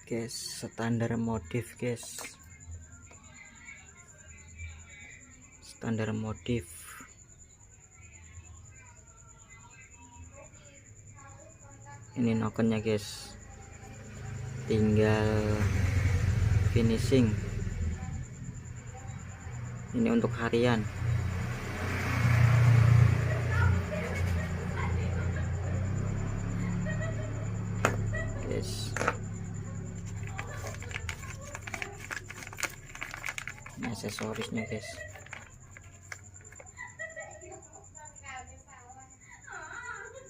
guys, standar modif guys, standar modif. Ini nokennya guys, tinggal finishing. Ini untuk harian. Guys, ini aksesorisnya guys.